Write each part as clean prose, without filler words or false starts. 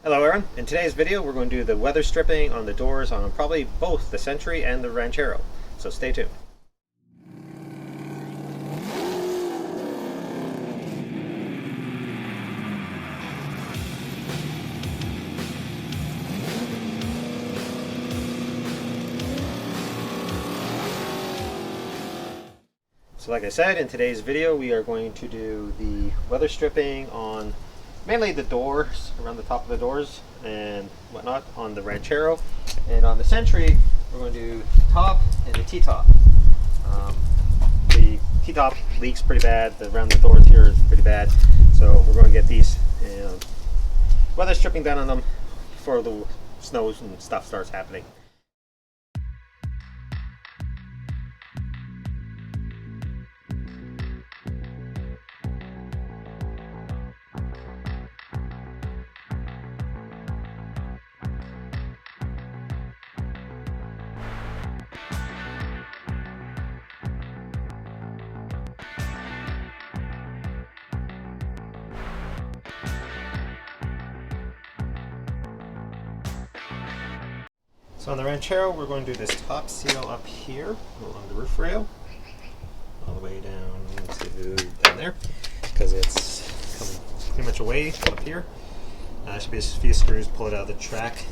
Hello everyone, in today's video we're going to do the weather stripping on the doors on probably both the Century and the Ranchero, so stay tuned. So like I said, in today's video we are going to do the weather stripping on mainly the doors, around the top of the doors and whatnot on the Ranchero. And on the Century we're going to do the top and the T-top. The T-top leaks pretty bad, around the doors here is pretty bad, so we're going to get these weather stripping done on them before the snows and stuff starts happening. So on the Ranchero, we're going to do this top seal up here along the roof rail, all the way down to down there, because it's coming pretty much away up here. Should be a few screws, pull it out of the track.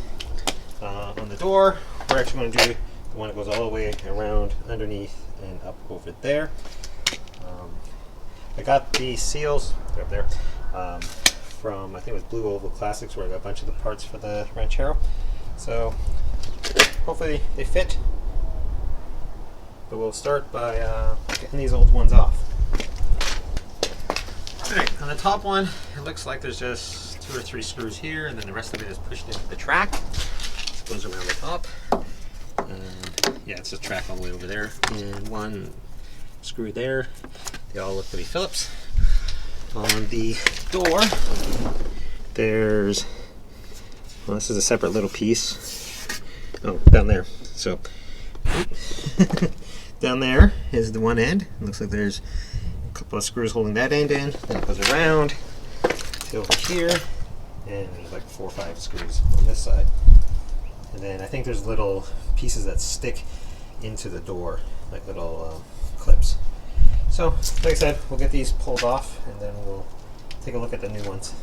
On the door, we're actually going to do the one that goes all the way around underneath and up over there. I got the seals, they're up there, from I think it was Blue Oval Classics, where I got a bunch of the parts for the Ranchero. So hopefully they fit, but we'll start by getting these old ones off. Alright, on the top one, it looks like there's just 2 or 3 screws here, and then the rest of it is pushed into the track. It goes around the top. And yeah, it's a track all the way over there, and 1 screw there. They all look to be Phillips. On the door, there's, well, this is a separate little piece. Oh, down there. So, down there is the one end. It looks like there's a couple of screws holding that end in. Then it goes around to over here, and there's like 4 or 5 screws on this side. And then I think there's little pieces that stick into the door, like little clips. So, like I said, we'll get these pulled off, and then we'll take a look at the new ones.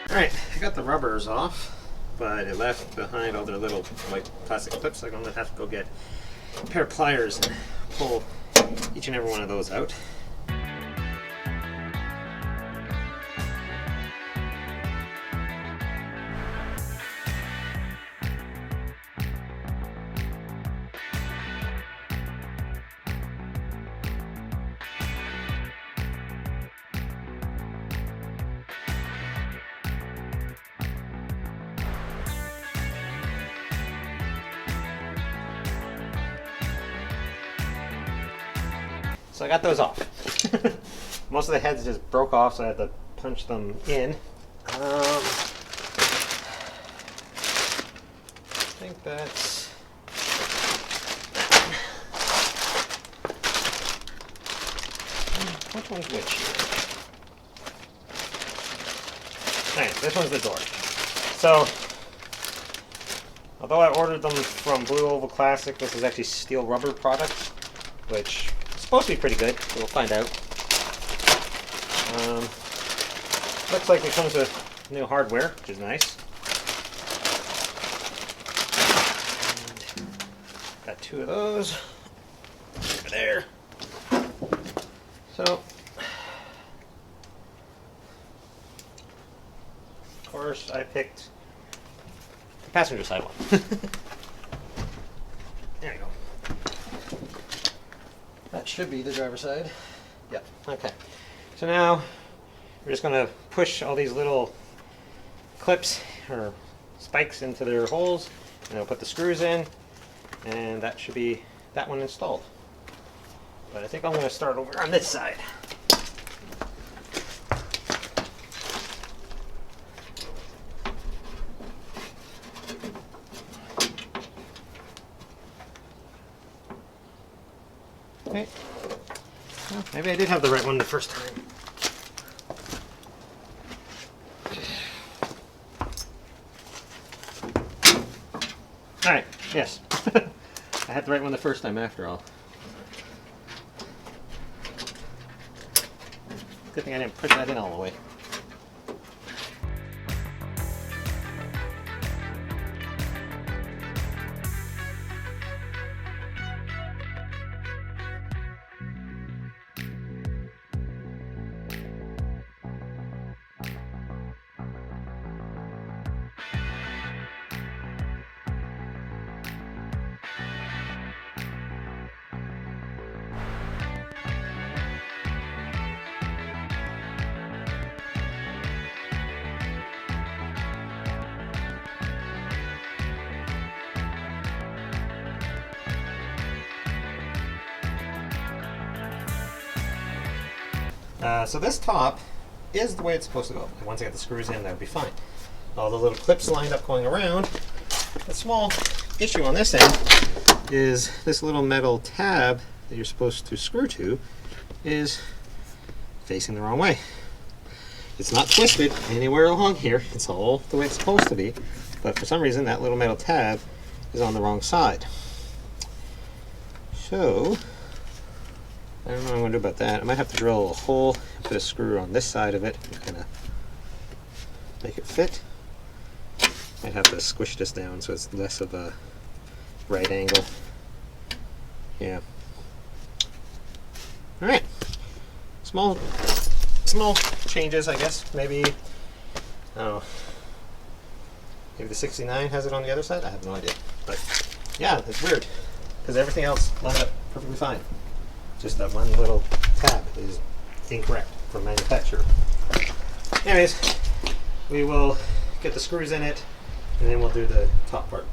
Alright, I got the rubbers off, but it left behind all their little white plastic clips, so I'm going to have to go get a pair of pliers and pull each and every one of those out. So I got those off. Most of the heads just broke off, so I had to punch them in. I think that's... Which one's which here? Alright, this one's the door. So, although I ordered them from Blue Oval Classic, this is actually steel rubber product, which supposed to be pretty good. We'll find out. Looks like it comes with new hardware, which is nice. And got 2 of those over there. So, of course, I picked the passenger side one. There you go. That should be the driver's side. Yep, okay. So now we're just going to push all these little clips or spikes into their holes, and I'll put the screws in, and that should be that one installed. But I think I'm going to start over on this side. Okay. Well, maybe I did have the right one the first time. Alright, yes. I had the right one the first time after all. Good thing I didn't push that in all the way. So this top is the way it's supposed to go. Once I get the screws in, that would be fine. All the little clips lined up going around. The small issue on this end is this little metal tab that you're supposed to screw to is facing the wrong way. It's not twisted anywhere along here. It's all the way it's supposed to be. But for some reason, that little metal tab is on the wrong side. So I don't know what I'm going to do about that. I might have to drill a hole and put a screw on this side of it and kind of make it fit. Might have to squish this down so it's less of a right angle. Yeah. Alright. Small changes, I guess. Maybe, I don't know, maybe the 69 has it on the other side? I have no idea. But yeah, it's weird because everything else lined up perfectly fine. Just that one little tab is incorrect from manufacturer. Anyways, we will get the screws in it and then we'll do the top part.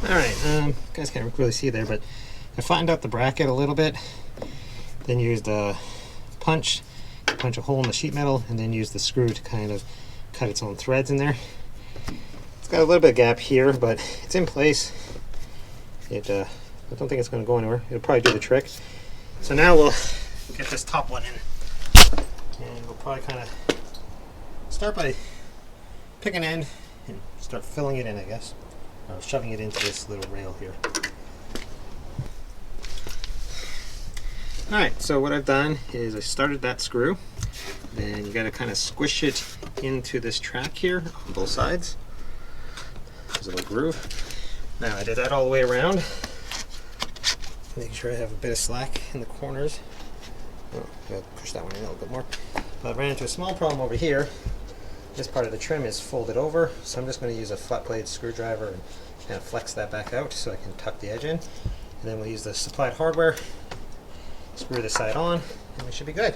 Alright, guys can't really see there, but I flattened out the bracket a little bit, then used a punch a hole in the sheet metal, and then used the screw to kind of cut its own threads in there. It's got a little bit of gap here, but it's in place. I don't think it's going to go anywhere. It'll probably do the trick. So now we'll get this top one in, and we'll probably kind of start by picking an end and start filling it in, I guess. Or shoving it into this little rail here. Alright, so what I've done is I started that screw. Then you got to kind of squish it into this track here on both sides. There's a little groove. Now I did that all the way around. Making sure I have a bit of slack in the corners. Oh, I gotta push that one in a little bit more. But I ran into a small problem over here. This part of the trim is folded over, so I'm just going to use a flat blade screwdriver and kind of flex that back out so I can tuck the edge in. And then we'll use the supplied hardware, screw this side on, and we should be good.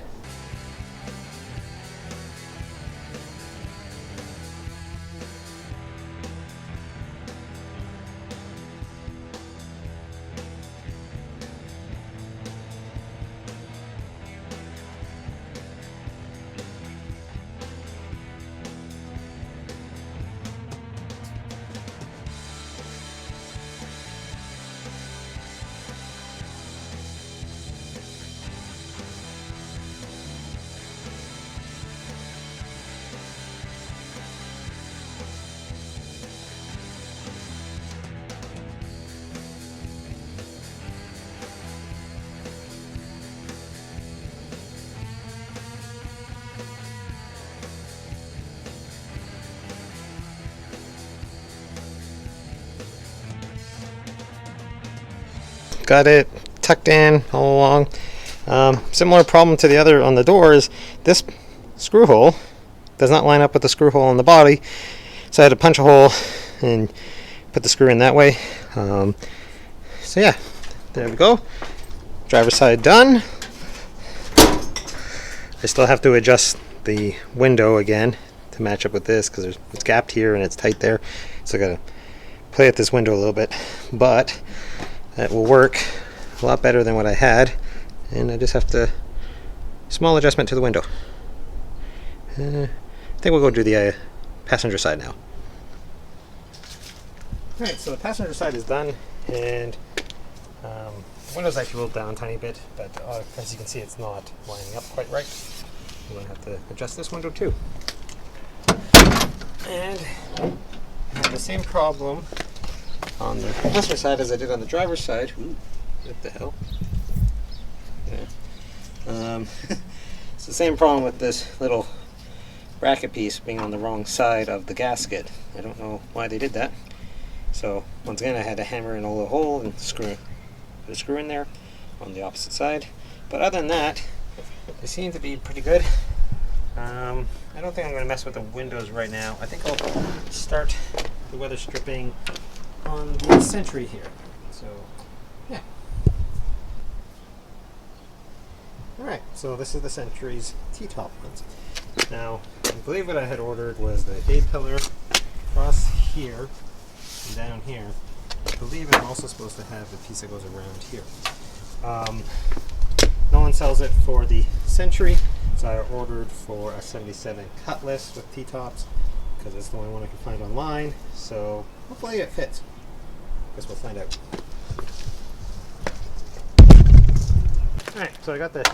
got it tucked in all along. Similar problem to the other on the doors. This screw hole does not line up with the screw hole on the body, so I had to punch a hole and put the screw in that way. So yeah, there we go. Driver's side done. I still have to adjust the window again to match up with this because it's gapped here and it's tight there. So I gotta play with this window a little bit, but that will work a lot better than what I had. And I just have to small adjustment to the window. I think we'll go do the passenger side now. Alright, so the passenger side is done, and the window's actually rolled down a tiny bit, but as you can see, it's not lining up quite right. I'm going to have to adjust this window too. And I have the same problem on the passenger side as I did on the driver's side. Ooh, what the hell? Yeah. It's the same problem with this little bracket piece being on the wrong side of the gasket. I don't know why they did that. So once again, I had to hammer in a little hole and put a screw in there on the opposite side. But other than that, they seem to be pretty good. I don't think I'm going to mess with the windows right now. I think I'll start the weather stripping on the Sentry here. So yeah. Alright, so this is the Sentry's T-top ones. Now, I believe what I had ordered was the A-pillar across here and down here. I believe I'm also supposed to have the piece that goes around here. No one sells it for the Sentry, so I ordered for a 77 Cutlass with T-tops because it's the only one I can find online. So hopefully it fits. Guess we'll find out. Alright, so I got the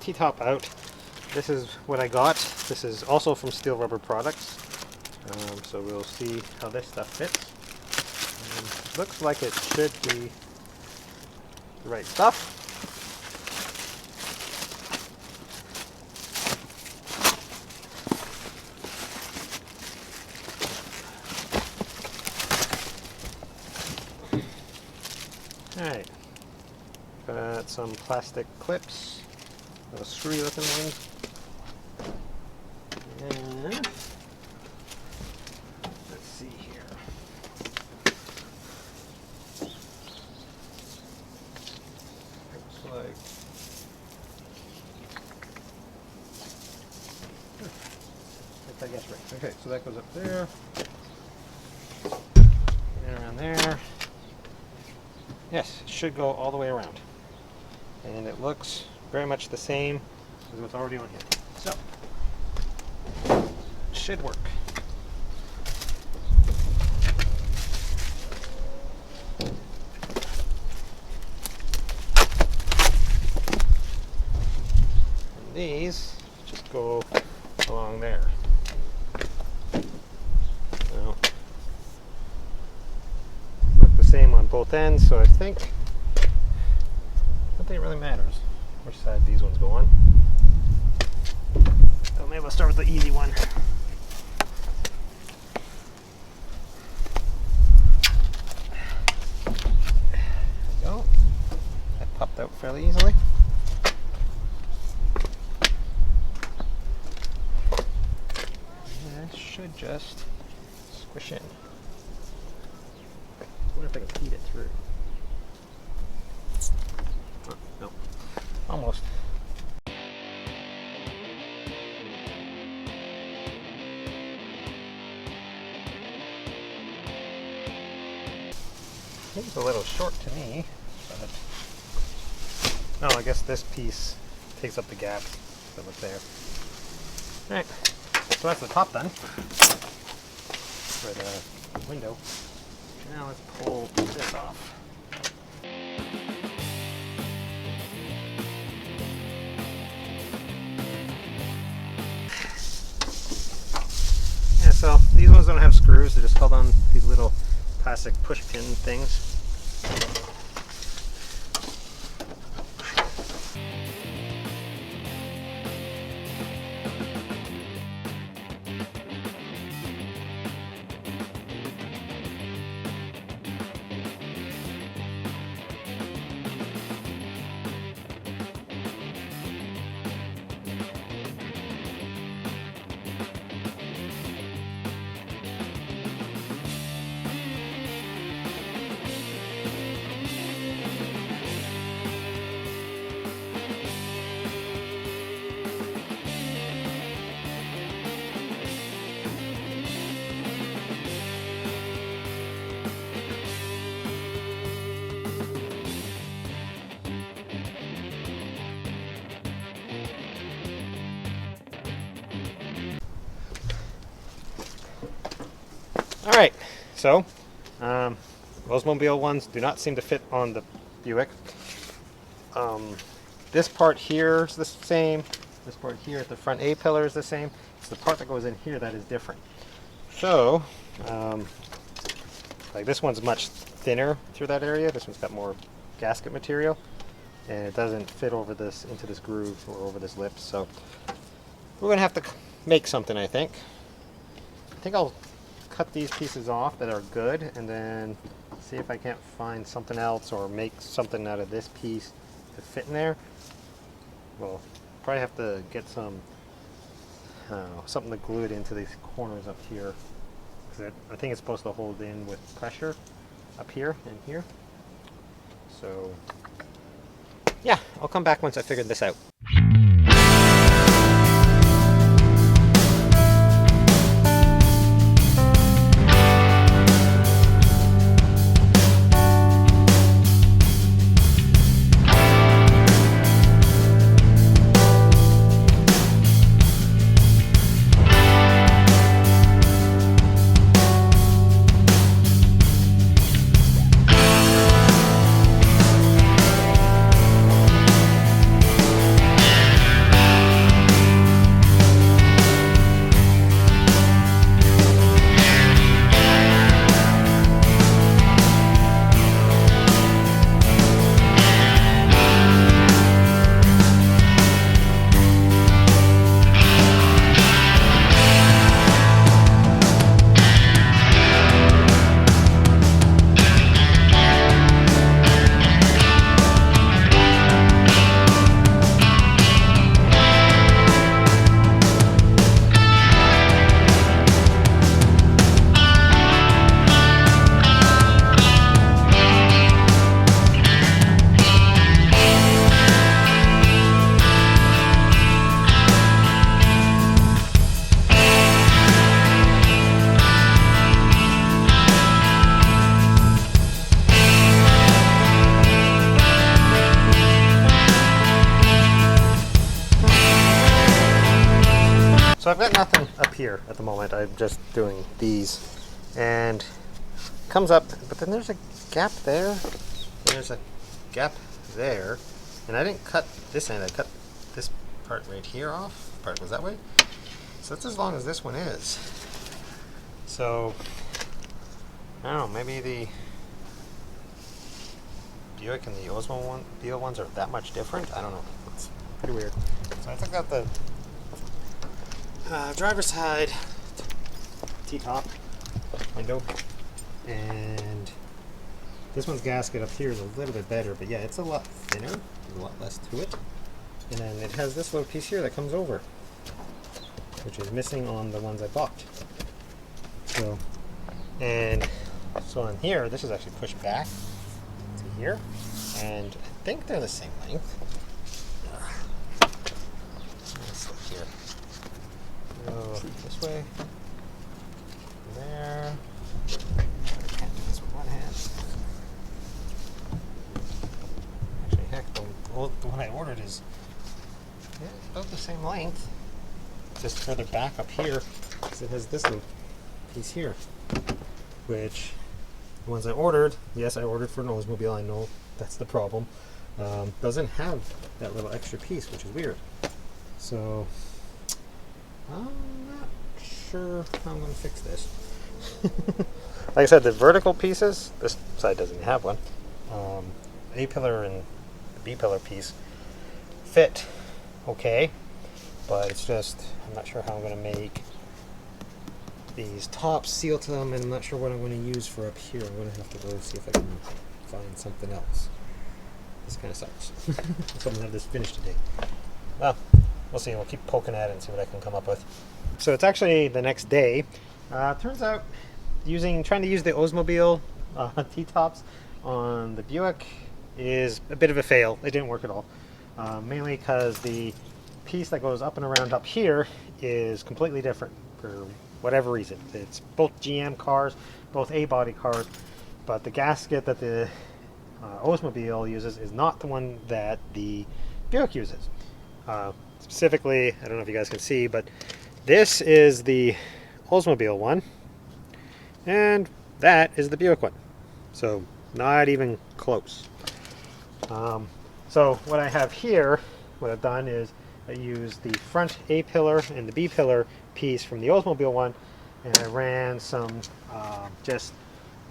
T-top out. This is what I got. This is also from Steel Rubber Products. So we'll see how this stuff fits. Looks like it should be the right stuff. Alright. Got some plastic clips. Little screwy looking ones. And let's see here. Looks like I guess right. Okay, so that goes up there. And around there. Yes, it should go all the way around. And it looks very much the same as what's already on here. So, should work. And these just go along there. Well, look the same on both ends, so I think it really matters which side these ones go on. So maybe we'll start with the easy one. There we go. That popped out fairly easily. And that should just squish in. I wonder if I can feed it through. Oh, no. Almost. Seems a little short to me, but no, I guess this piece takes up the gap that was there. Alright, so that's the top done for the window. Now let's pull this off. So these ones don't have screws, they're just held on these little plastic push pin things. Alright, so Oldsmobile ones do not seem to fit on the Buick. This part here is the same. This part here at the front A-pillar is the same. It's the part that goes in here that is different. So, like this one's much thinner through that area. This one's got more gasket material, and it doesn't fit over this into this groove or over this lip. So we're gonna have to make something. I think I'll cut these pieces off that are good, and then see if I can't find something else or make something out of this piece to fit in there. Well, probably have to get some something to glue it into these corners up here, because I think it's supposed to hold in with pressure up here and here. So yeah, I'll come back once I figured this out. So I've got nothing up here at the moment. I'm just doing these, and it comes up, but then there's a gap there, and there's a gap there, and I didn't cut this end. I cut this part right here off. The part goes that way. So that's as long as this one is. So I don't know, maybe the Buick and the Oldsmobile ones are that much different. I don't know. It's pretty weird. So I took out the driver's side T-top window, and this one's gasket up here is a little bit better, but yeah, it's a lot thinner. There's a lot less to it. And then it has this little piece here that comes over, which is missing on the ones I bought. So, and so on here, this is actually pushed back to here, and I think they're the same length. Let's look here. Go this way, there. I can't do this with one hand. Actually, heck, the one I ordered is about the same length, just further back up here, because it has this little piece here, which the ones I ordered, yes, I ordered for an Oldsmobile, I know that's the problem, doesn't have that little extra piece, which is weird. So I'm not sure how I'm going to fix this. Like I said, the vertical pieces, this side doesn't have one. A-pillar and the B-pillar piece fit okay, but it's just, I'm not sure how I'm going to make these tops seal to them, and I'm not sure what I'm going to use for up here. I'm going to have to go see if I can find something else. This kind of sucks. So I'm going to have this finished today. Well, we'll see. We'll keep poking at it and see what I can come up with. So it's actually the next day. Turns out trying to use the Oldsmobile T-tops on the Buick is a bit of a fail. It didn't work at all. Mainly because the piece that goes up and around up here is completely different for whatever reason. It's both GM cars, both A-body cars, but the gasket that the Oldsmobile uses is not the one that the Buick uses. Specifically, I don't know if you guys can see, but this is the Oldsmobile one, And that is the Buick one. So not even close. So what I have here, what I've done is I used the front A pillar and the B pillar piece from the Oldsmobile one, and I ran some just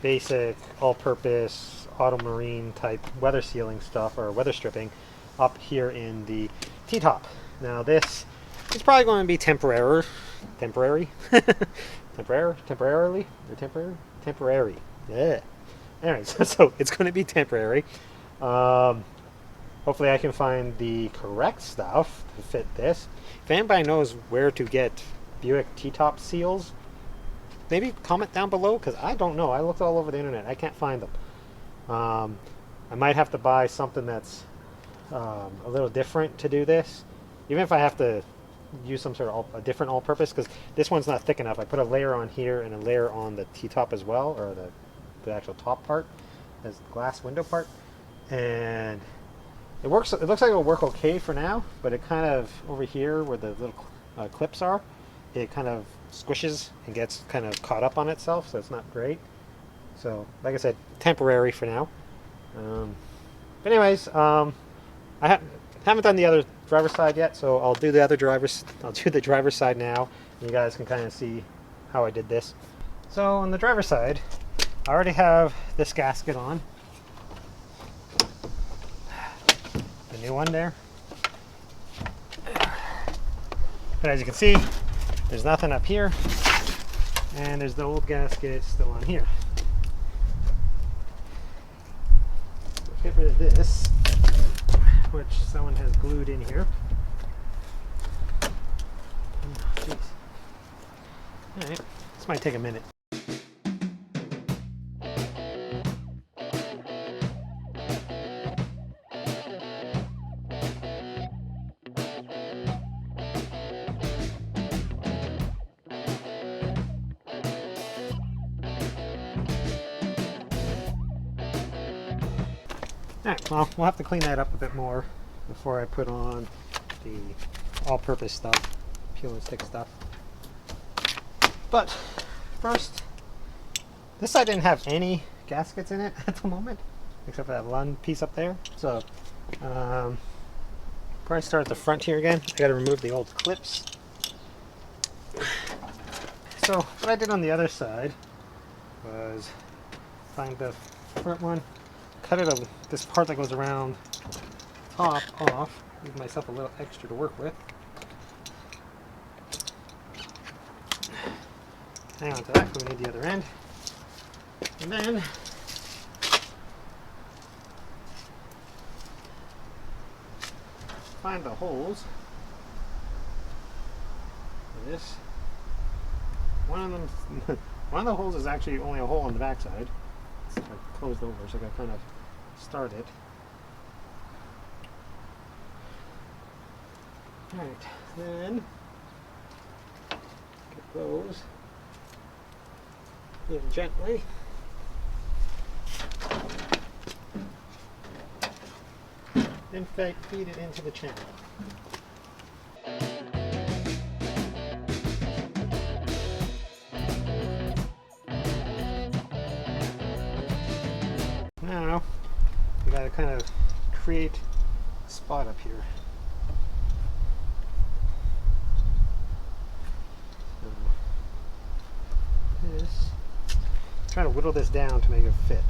basic all-purpose auto marine type weather sealing stuff or weather stripping up here in the T-top. Now this is probably going to be temporary, temporarily, yeah. Anyways, so it's going to be temporary. Hopefully I can find the correct stuff to fit this. If anybody knows where to get Buick T-top seals, maybe comment down below, because I don't know. I looked all over the internet. I can't find them. I might have to buy something that's a little different to do this. Even if I have to use some sort of a different all-purpose, because this one's not thick enough. I put a layer on here and a layer on the T-top as well, or the actual top part, as the glass window part. And it works. It looks like it'll work okay for now, but it kind of, over here where the little clips are, it kind of squishes and gets kind of caught up on itself, so it's not great. So, like I said, temporary for now. But anyways, I haven't done the other driver's side yet, so I'll do the driver's side now. And you guys can kind of see how I did this. So on the driver's side, I already have this gasket on. The new one there. But as you can see, there's nothing up here, and there's the old gasket still on here. So get rid of this, which someone has glued in here. Oh, jeez. Alright, this might take a minute. Alright, well, we'll have to clean that up a bit more before I put on the all-purpose stuff, peel and stick stuff. But first, this side didn't have any gaskets in it at the moment, except for that one piece up there. So, before I start at the front here again, I got to remove the old clips. So what I did on the other side was find the front one, cut this part that goes around top off, give myself a little extra to work with. Hang on to that because we need the other end. And then find the holes for this. One of the holes is actually only a hole on the back side. It's like closed over, so I gotta kind of start it. Alright, then get those in gently. Then feed it into the channel. Now we gotta kind of create a spot up here. So this, trying to whittle this down to make it fit.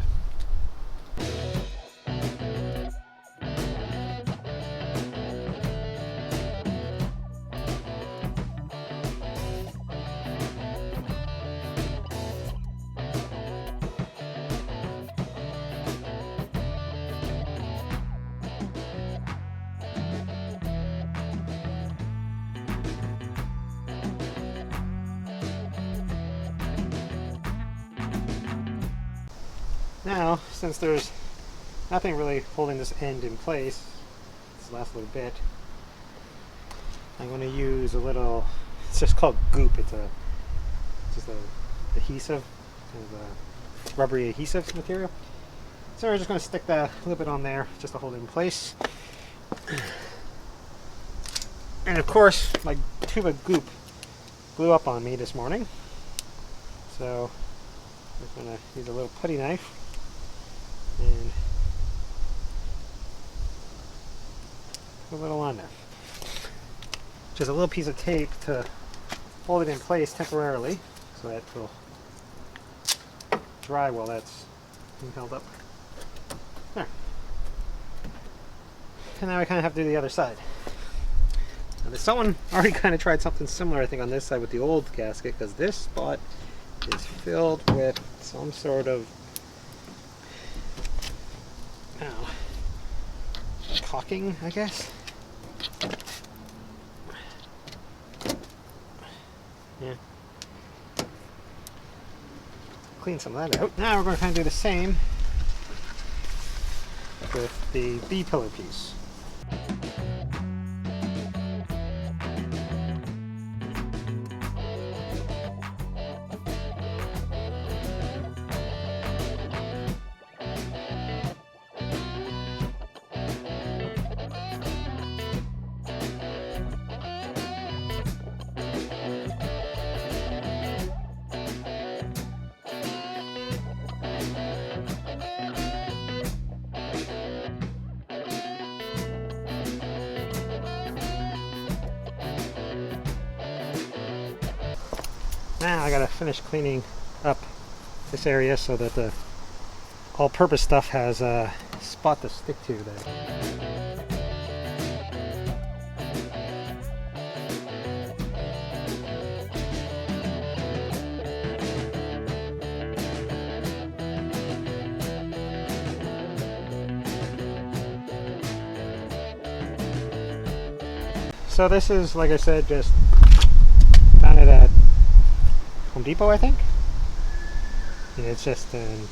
Now, since there's nothing really holding this end in place, this last little bit, I'm going to use a little, it's just called goop, it's just a adhesive, kind of a rubbery adhesive material. So we're just going to stick that a little bit on there, just to hold it in place. And of course, my tube of goop blew up on me this morning. So I'm going to use a little putty knife and put a little on there. Just a little piece of tape to hold it in place temporarily so that it will dry while that's being held up. There. And now I kind of have to do the other side. Now, someone already kind of tried something similar, I think, on this side with the old gasket, because this spot is filled with some sort of, I don't know, caulking, I guess. Yeah. Clean some of that out. Now we're going to kind of do the same with the B-pillar piece. Now I gotta finish cleaning up this area so that the all-purpose stuff has a spot to stick to there. So this is, like I said, just found it at Home Depot, I think. And it's just an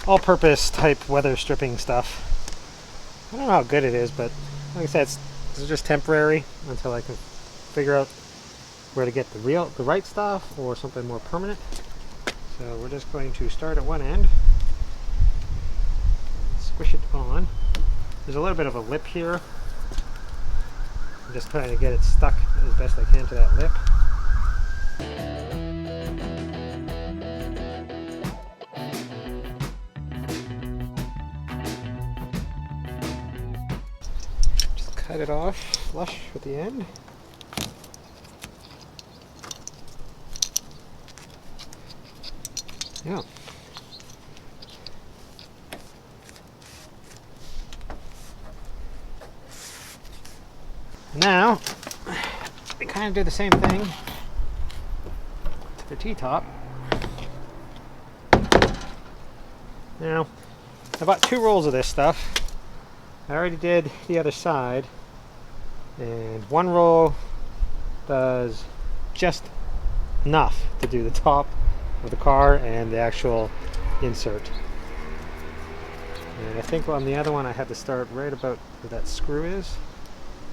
all-purpose type weather stripping stuff. I don't know how good it is, but like I said, this is just temporary until I can figure out where to get the right stuff or something more permanent. So we're just going to start at one end, squish it on. There's a little bit of a lip here. I'm just trying to get it stuck as best I can to that lip. Just cut it off flush with the end. Yeah. Now, we kind of do the same thing to the T-top. Now, I bought 2 rolls of this stuff. I already did the other side, and 1 roll does just enough to do the top of the car and the actual insert. And I think on the other one I had to start right about where that screw is,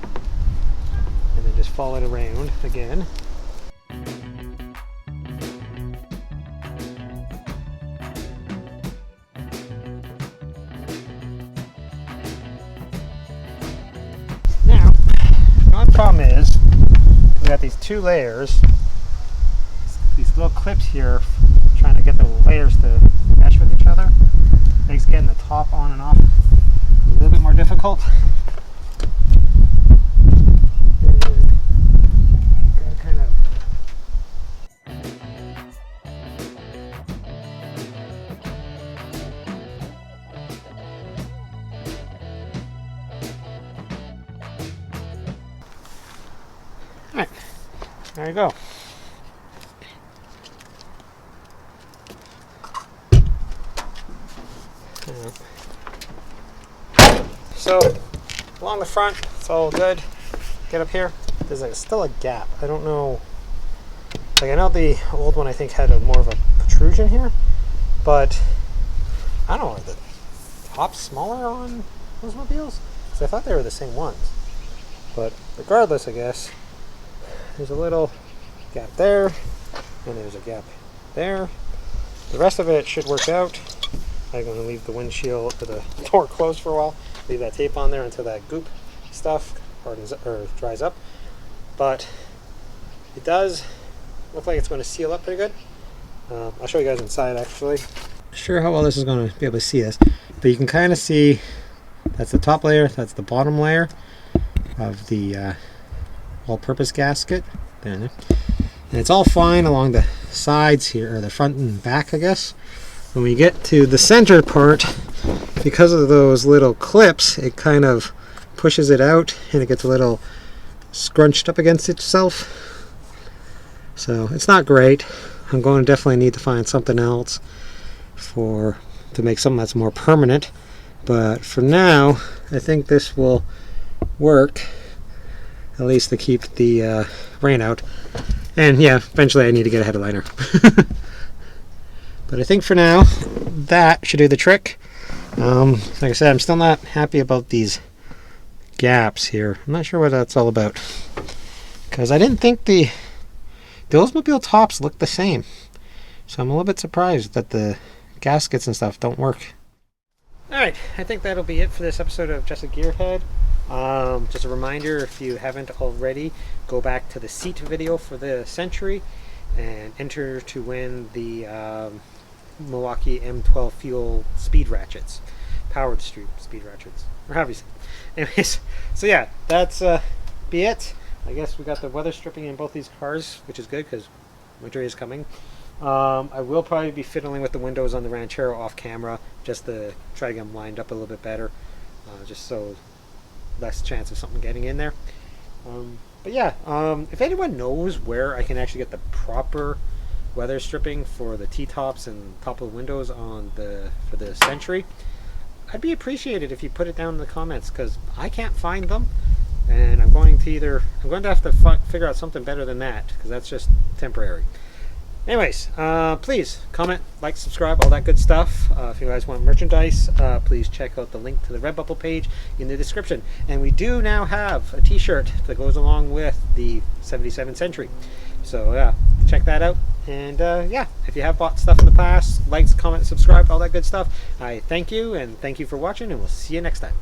and then just follow it around again. Now, the only problem is we got these 2 layers, these little clips here, trying to get the layers to mesh with each other. Makes getting the top on and off a little bit more difficult. Gotta kind of Alright, there you go. So along the front, it's all good. Get up here. There's still a gap. I don't know. Like, I know the old one I think had more of a protrusion here, but I don't know. Are the tops smaller on those mobiles? Because I thought they were the same ones. But regardless, I guess there's a little gap there, and there's a gap there. The rest of it should work out. I'm going to leave the windshield to the door closed for a while. Leave that tape on there until that goop stuff hardens or dries up. But it does look like it's going to seal up pretty good. I'll show you guys inside actually. Not sure how well this is going to be able to see this, but you can kind of see that's the top layer, that's the bottom layer of the all-purpose gasket. There. And it's all fine along the sides here, or the front and back, I guess. When we get to the center part, because of those little clips, it kind of pushes it out and it gets a little scrunched up against itself. So it's not great. I'm going to definitely need to find something else to make something that's more permanent. But for now, I think this will work, at least to keep the rain out. And yeah, eventually I need to get a headliner. But I think for now, that should do the trick. Like I said, I'm still not happy about these gaps here. I'm not sure what that's all about. Because I didn't think the Oldsmobile tops look the same. So I'm a little bit surprised that the gaskets and stuff don't work. Alright, I think that'll be it for this episode of Just a Gearhead. Just a reminder, if you haven't already, go back to the seat video for the Century and enter to win the Milwaukee M12 fuel speed ratchets, powered speed ratchets, or however you say it. Anyways, so yeah, that's be it. I guess we got the weather stripping in both these cars, which is good because winter is coming. I will probably be fiddling with the windows on the Ranchero off camera just to try to get them lined up a little bit better, just so less chance of something getting in there. But yeah, if anyone knows where I can actually get the proper weather stripping for the T-tops and top of the windows for the Century, I'd be appreciated if you put it down in the comments, because I can't find them, and I'm going to have to figure out something better than that, because that's just temporary. Anyways, please comment, like, subscribe, all that good stuff. If you guys want merchandise, please check out the link to the Redbubble page in the description. And we do now have a t-shirt that goes along with the 77 Century. So yeah, check that out. And yeah, if you have bought stuff in the past, likes, comment, subscribe, all that good stuff, I thank you, and thank you for watching, and we'll see you next time.